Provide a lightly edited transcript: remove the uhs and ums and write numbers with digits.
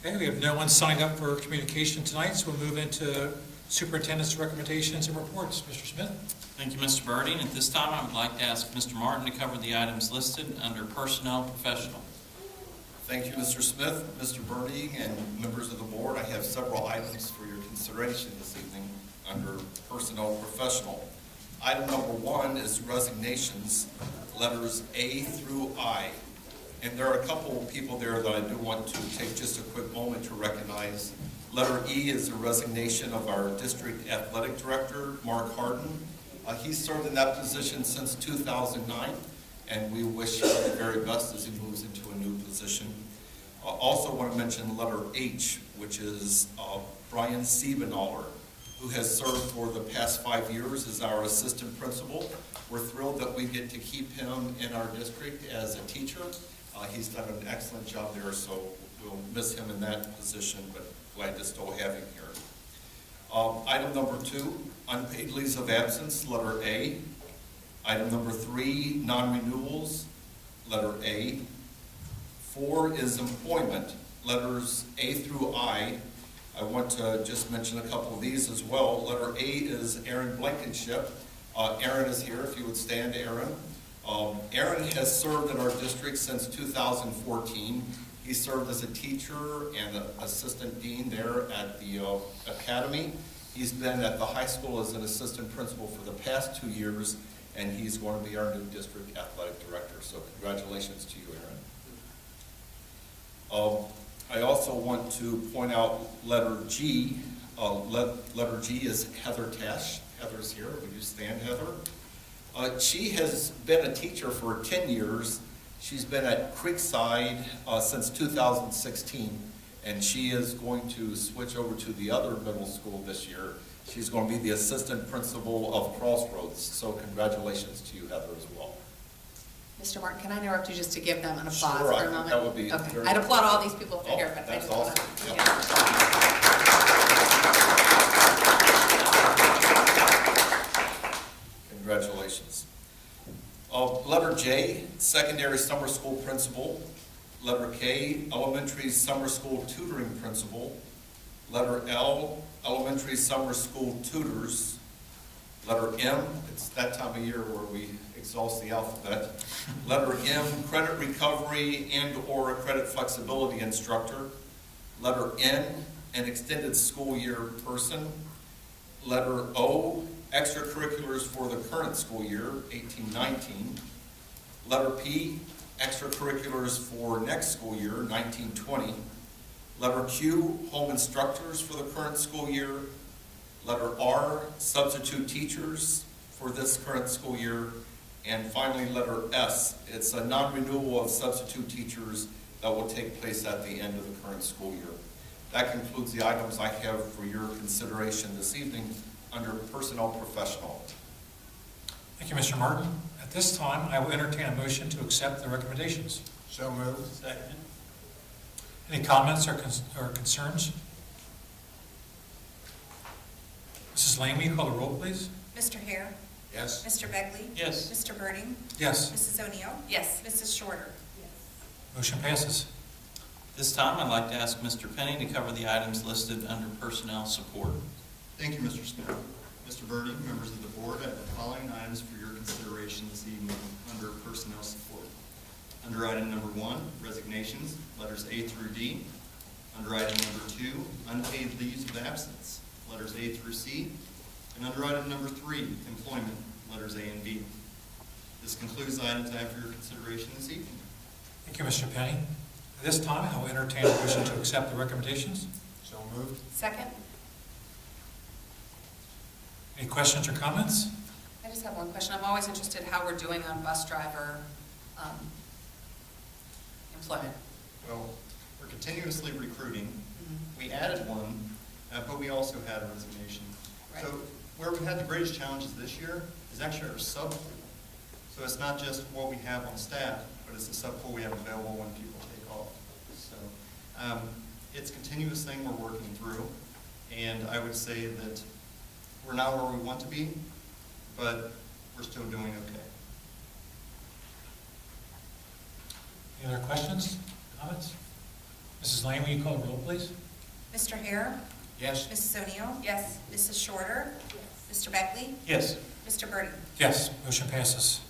Okay, we have no one signed up for communication tonight, so we'll move into superintendent's recommendations and reports. Mr. Smith? Thank you, Mr. Birding. At this time, I would like to ask Mr. Martin to cover the items listed under Personnel Professional. Thank you, Mr. Smith, Mr. Birding, and members of the board. I have several items for your consideration this evening under Personnel Professional. Item number 1 is resignations, letters A through I. And there are a couple of people there that I do want to take just a quick moment to recognize. Letter E is the resignation of our district athletic director, Mark Harden. He served in that position since 2009, and we wish him the very best as he moves into a new position. Also want to mention letter H, which is Brian Siebenaller, who has served for the past 5 years as our assistant principal. We're thrilled that we get to keep him in our district as a teacher. He's done an excellent job there, so we'll miss him in that position, but glad to still have him here. Item number 2, unpaid leaves of absence, letter A. Item number 3, non-renewals, letter A. 4 is employment, letters A through I. I want to just mention a couple of these as well. Letter A is Aaron Blankenship. Aaron is here, if you would stand, Aaron. Aaron has served in our district since 2014. He served as a teacher and an assistant dean there at the academy. He's been at the high school as an assistant principal for the past 2 years, and he's going to be our new district athletic director. So congratulations to you, Aaron. I also want to point out letter G. Letter G is Heather Tash. Heather's here. Would you stand, Heather? She has been a teacher for 10 years. She's been at Creekside since 2016, and she is going to switch over to the other middle school this year. She's going to be the assistant principal of Crossroads, so congratulations to you, Heather, as well. Mr. Martin, can I interrupt you just to give them an applause Sure, for a moment? that would be okay. very I'd applaud all these people if they're here, but I that's just want to. awesome. Yep. Congratulations. Letter J, secondary summer school principal. Letter K, elementary summer school tutoring principal. Letter L, elementary summer school tutors. Letter M, it's that time of year where we exhaust the alphabet. Letter M, credit recovery and or credit flexibility instructor. Letter N, an extended school year person. Letter O, extracurriculars for the current school year, 18-19. Letter P, extracurriculars for next school year, 19-20. Letter Q, home instructors for the current school year. Letter R, substitute teachers for this current school year. And finally, letter S, it's a non-renewal of substitute teachers that will take place at the end of the current school year. That concludes the items I have for your consideration this evening under Personnel Professional. Thank you, Mr. Martin. At this time, I will entertain a motion to accept the recommendations. So moved. Second. Any comments or concerns? Mrs. Lane, will you call the roll, please? Mr. Hare? Yes. Mr. Begley? Yes. Mr. Birding? Yes. Mrs. O'Neill? Yes. Mrs. Shorter? Motion passes. This time, I'd like to ask Mr. Penny to cover the items listed under Personnel Support. Thank you, Mr. Smith. Mr. Birding, members of the board, I have the following items for your consideration this evening under personnel support. Under item number 1, resignations, letters A through D. Under item number 2, unpaid leaves of absence, letters A through C. And under item number 3, employment, letters A and B. This concludes the items I have for your consideration this evening. Thank you, Mr. Penny. At this time, I will entertain a motion to accept the recommendations. So moved. Second? Any questions or comments? I just have one question. I'm always interested how we're doing on bus driver employment. Well, we're continuously recruiting. We added one, but we also had a resignation. Right. So where we've had the greatest challenges this year is actually our sub pool. So it's not just what we have on staff, but it's the sub pool we have available when people take off. So it's a continuous thing we're working through, and I would say that we're not where we want to be, but we're still doing okay. Any other questions, comments? Mrs. Lane, will you call the roll, please? Mr. Hare? Yes. Mrs. O'Neill? Yes. Mrs. Shorter? Mr. Beckley? Yes. Mr. Birdie? Yes, motion passes.